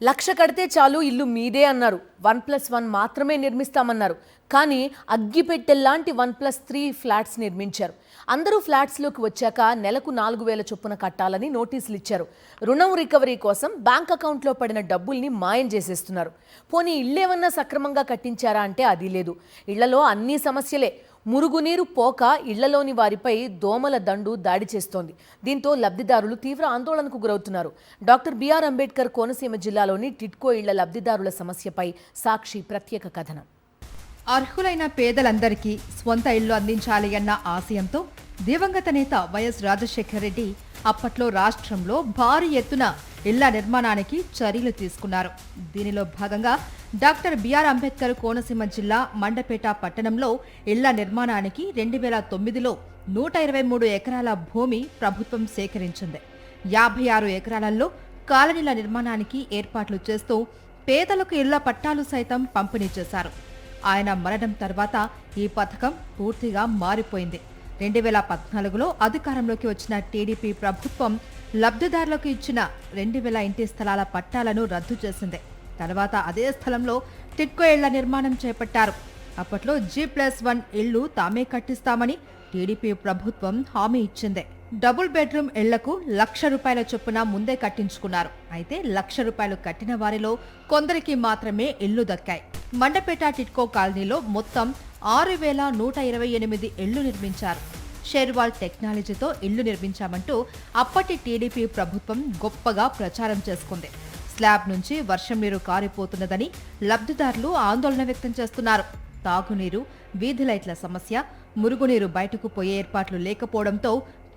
లక్ష కడితే చాలు ఇల్లు మీదే అన్నారు. 1+1 మాత్రమే నిర్మిస్తామన్నారు. కానీ అగ్గిపెట్టెల్లాంటి 1+3 ఫ్లాట్స్ నిర్మించారు. అందరూ ఫ్లాట్స్లోకి వచ్చాక నెలకు 4,000 చొప్పున కట్టాలని నోటీసులు ఇచ్చారు. రుణం రికవరీ కోసం బ్యాంక్ అకౌంట్లో పడిన డబ్బుల్ని మాయం చేసేస్తున్నారు. పోనీ ఇళ్ళేమన్నా సక్రమంగా కట్టించారా అంటే అది లేదు. ఇళ్లలో అన్ని సమస్యలే. మురుగునీరు పోక ఇళ్లలోని వారిపై దోమల దండు దాడి చేస్తోంది. దీంతో లబ్ధిదారులు తీవ్ర ఆందోళనకు గురవుతున్నారు. డాక్టర్ బిఆర్ అంబేద్కర్ కోనసీమ జిల్లాలోని టిడ్కో ఇళ్ల లబ్ధిదారుల సమస్యపై సాక్షి ప్రత్యేక కథనం. అర్హులైన పేదలందరికీ స్వంత ఇల్లు అందించాలి అన్న ఆశయంతో దివంగత నేత వైఎస్ రాజశేఖర రెడ్డి అప్పట్లో రాష్ట్రంలో భారీ ఎత్తున ఇళ్ల నిర్మాణానికి చర్యలు తీసుకున్నారు. దీనిలో భాగంగా డాక్టర్ బిఆర్ అంబేద్కర్ కోనసీమ జిల్లా మండపేట పట్టణంలో ఇళ్ల నిర్మాణానికి 2009లో 123 ఎకరాల భూమి ప్రభుత్వం సేకరించింది. 56 ఎకరాలలో కాలనీల నిర్మాణానికి ఏర్పాట్లు చేస్తూ పేదలకు ఇళ్ల పట్టాలు సైతం పంపిణీ చేశారు. ఆయన మరణం తర్వాత ఈ పథకం పూర్తిగా మారిపోయింది. 2014లో అధికారంలోకి వచ్చిన టీడీపీ ప్రభుత్వం లబ్ధిదారులకు ఇచ్చిన 2000 ఇంటి స్థలాల పట్టాలను రద్దు చేసింది. తర్వాత అదే స్థలంలో టిడ్కో ఇళ్ల నిర్మాణం చేపట్టారు. అప్పట్లో G+1 ఇళ్లు తామే కట్టిస్తామని టీడీపీ ప్రభుత్వం హామీ ఇచ్చింది. డబుల్ బెడ్రూమ్ ఇళ్లకు ₹1,00,000 చొప్పున ముందే కట్టించుకున్నారు. అయితే ₹1,00,000 కట్టిన వారిలో కొందరికి మాత్రమే ఇళ్లు దక్కాయి. మండపేట టిడ్కో కాలనీలో మొత్తం 6,128 ఇళ్లు నిర్మించారు. షేర్వాల్ టెక్నాలజీతో ఇళ్లు నిర్మించామంటూ అప్పటి టీడీపీ ప్రభుత్వం గొప్పగా ప్రచారం చేసుకుంది. స్లాబ్ నుంచి వర్షం నీరు కారిపోతున్నదని లబ్ధిదారులు ఆందోళన వ్యక్తం చేస్తున్నారు. తాగునీరు, వీధి లైట్ల సమస్య, మురుగునీరు బయటకు పోయే ఏర్పాట్లు లేకపోవడంతో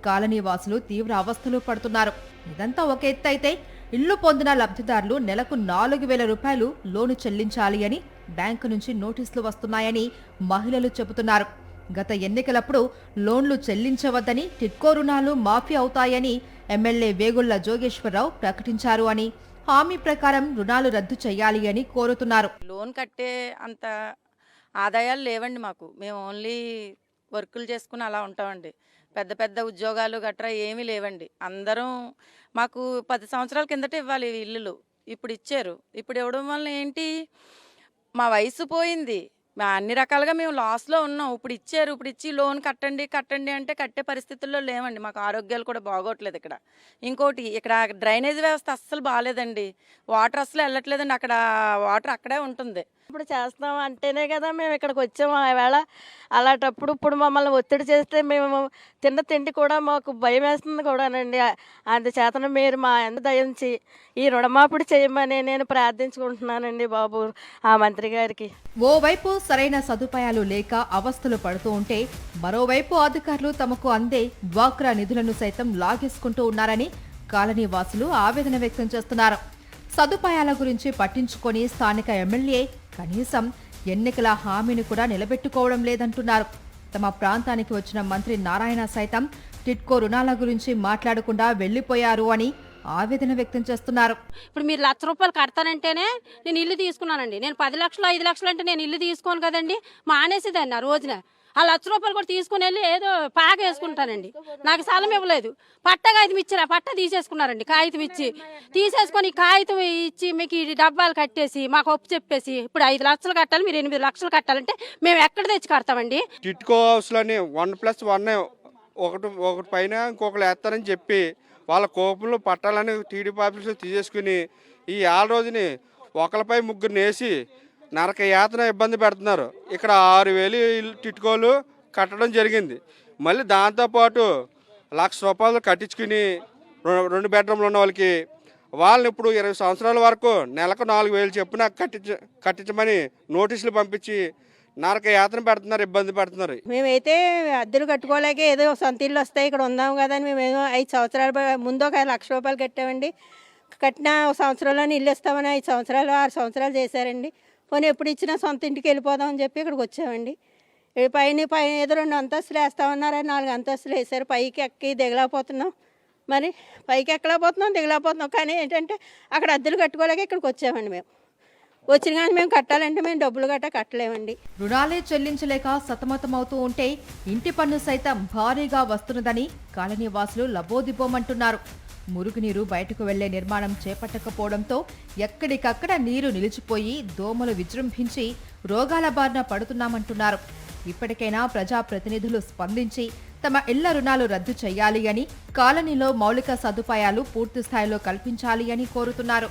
కాలనీ వాసులు తీవ్ర అవస్థలు పడుతున్నారు. ఇదంతా ఒక ఎత్తు అయితే ఇల్లు పొందిన లబ్ధిదారులు నెలకు ₹4,000 లోను చెల్లించాలి అని బ్యాంకు నుంచి నోటీసులు వస్తున్నాయని మహిళలు చెబుతున్నారు. గత ఎన్నికలప్పుడు లోన్లు చెల్లించవద్దని, టిడ్కో రుణాలు మాఫీ అవుతాయని ఎమ్మెల్యే వేగుళ్ల జోగేశ్వరరావు ప్రకటించారు అని, హామీ ప్రకారం రుణాలు రద్దు చేయాలి అని కోరుతున్నారు. లోన్ కట్టే అంత ఆదాయాలు లేవండి మాకు. మేము ఓన్లీ వర్కులు చేసుకుని అలా ఉంటామండి. పెద్ద పెద్ద ఉద్యోగాలు గట్రా ఏమీ లేవండి. అందరం మాకు 10 సంవత్సరాల కిందట ఇవ్వాలి ఇల్లులు, ఇప్పుడు ఇచ్చారు. ఇప్పుడు ఇవ్వడం వల్ల ఏంటి, మా వయసు పోయింది, అన్ని రకాలుగా మేము లాస్లో ఉన్నాం. ఇప్పుడు ఇచ్చారు, ఇప్పుడు ఇచ్చి లోన్ కట్టండి కట్టండి అంటే కట్టే పరిస్థితుల్లో లేవండి. మాకు ఆరోగ్యాలు కూడా బాగోట్లేదు ఇక్కడ. ఇంకోటి, ఇక్కడ డ్రైనేజ్ వ్యవస్థ అస్సలు బాగాలేదండి. వాటర్ అస్సలు వెళ్ళట్లేదండి. అక్కడ వాటర్ అక్కడే ఉంటుంది. ఇప్పుడు చేస్తాం అంటేనే కదా మేము ఇక్కడికి వచ్చాము. ఆవేళ అలాంటప్పుడు ఇప్పుడు మమ్మల్ని ఒత్తిడి చేస్తే మేము తిన్న తిండి కూడా మాకు భయం వేస్తుంది కూడానండి. అందుచేతన మీరు మా ఎంత దయించి ఈ రుణమాపిడి చేయమని నేను ప్రార్థించుకుంటున్నానండి బాబు ఆ మంత్రి గారికి. ఓవైపు సరైన సదుపాయాలు లేక అవస్థలు పడుతూ ఉంటే, మరోవైపు అధికారులు తమకు అందే డ్వాక్రా నిధులను సైతం లాగేసుకుంటూ ఉన్నారని కాలనీ వాసులు ఆవేదన వ్యక్తం చేస్తున్నారు. సదుపాయాల గురించి పట్టించుకొని స్థానిక ఎమ్మెల్యే కనీసం ఎన్నికల హామీని కూడా నిలబెట్టుకోవడం లేదంటున్నారు. తమ ప్రాంతానికి వచ్చిన మంత్రి నారాయణ సైతం టిడ్కో రుణాల గురించి మాట్లాడకుండా వెళ్లిపోయారు అని ఆవేదన వ్యక్తం చేస్తున్నారు. ఇప్పుడు మీరు ₹1,00,000 కడతానంటేనే నేను ఇల్లు తీసుకున్నానండి. నేను 10 లక్షలు 5 లక్షలు అంటే నేను ఇల్లు తీసుకోను కదండి. మానేసేదాన్ని ఆ రోజున. ఆ ₹1,00,000 కూడా తీసుకుని వెళ్ళి ఏదో పాక వేసుకుంటానండి. నాకు స్థలం ఇవ్వలేదు. పట్ట కాగితం ఇచ్చారు, ఆ పట్ట తీసేసుకున్నారండి. కాగితం ఇచ్చి తీసేసుకొని కాగితం ఇచ్చి మీకు ఈ డబ్బాలు కట్టేసి మాకు అప్పు చెప్పేసి ఇప్పుడు 5 లక్షలు కట్టాలి, మీరు 8 లక్షలు కట్టాలంటే మేము ఎక్కడ తెచ్చి కడతామండి? టిడ్కో హౌస్లోని 1+1 ఒకటి పైన ఇంకొకరు వేస్తారని చెప్పి వాళ్ళ కోపంలో పట్టాలని టీడీపీ ఆఫీసులు తీసేసుకుని ఈ 6 రోజుని ఒకరిపై 3 వేసి నరక యాతన ఇబ్బంది పెడుతున్నారు. ఇక్కడ 6,000 టిడ్కోలు కట్టడం జరిగింది. మళ్ళీ దాంతోపాటు ₹1,00,000 కట్టించుకుని 2 బెడ్రూమ్లు ఉన్న వాళ్ళని ఇప్పుడు 20 సంవత్సరాల వరకు నెలకు 4,000 చొప్పున కట్టించమని నోటీసులు పంపించి నరక యాతన పెడుతున్నారు, ఇబ్బంది పెడుతున్నారు. మేమైతే అద్దెలు కట్టుకోలేక ఏదో సొంత ఇల్లు వస్తాయి ఇక్కడ ఉందాం కదా అని మేము 5 సంవత్సరాల ముందు ఒక ₹1,00,000 కట్టామండి. కట్టిన 1 సంవత్సరంలోనే ఇల్లు ఇస్తామని 5 సంవత్సరాలు 6 సంవత్సరాలు చేశారండి. పోనీ ఎప్పుడు ఇచ్చినా సొంత ఇంటికి వెళ్ళిపోదాం అని చెప్పి ఇక్కడికి వచ్చామండి. పైన ఏదో 2 అంతస్తులు వేస్తామన్నారని 4 అంతస్తులు వేశారు. పైకి ఎక్కి దిగలేకపోతున్నాం. మరి పైకి ఎక్కలేకపోతున్నాం, దిగలేకపోతున్నాం. కానీ ఏంటంటే అక్కడ అద్దెలు కట్టుకోలేక ఇక్కడికి వచ్చామండి. మేము వచ్చిన కానీ మేము కట్టాలంటే మేము డబ్బులు గట్టా కట్టలేమండి. రుణాలే చెల్లించలేక సతమతమవుతూ ఉంటే ఇంటి పన్ను సైతం భారీగా వస్తున్నదని కాలనీ వాసులు లబోదిబోమంటున్నారు. మురుగునీరు బయటకు వెళ్లే నిర్మాణం చేపట్టకపోవడంతో ఎక్కడికక్కడ నీరు నిలిచిపోయి దోమలు విజృంభించి రోగాల బారిన పడుతున్నామంటున్నారు. ఇప్పటికైనా ప్రజాప్రతినిధులు స్పందించి తమ ఇళ్ల రుణాలు రద్దు చేయాలి అని, కాలనీలో మౌలిక సదుపాయాలు పూర్తి స్థాయిలో కల్పించాలి అని కోరుతున్నారు.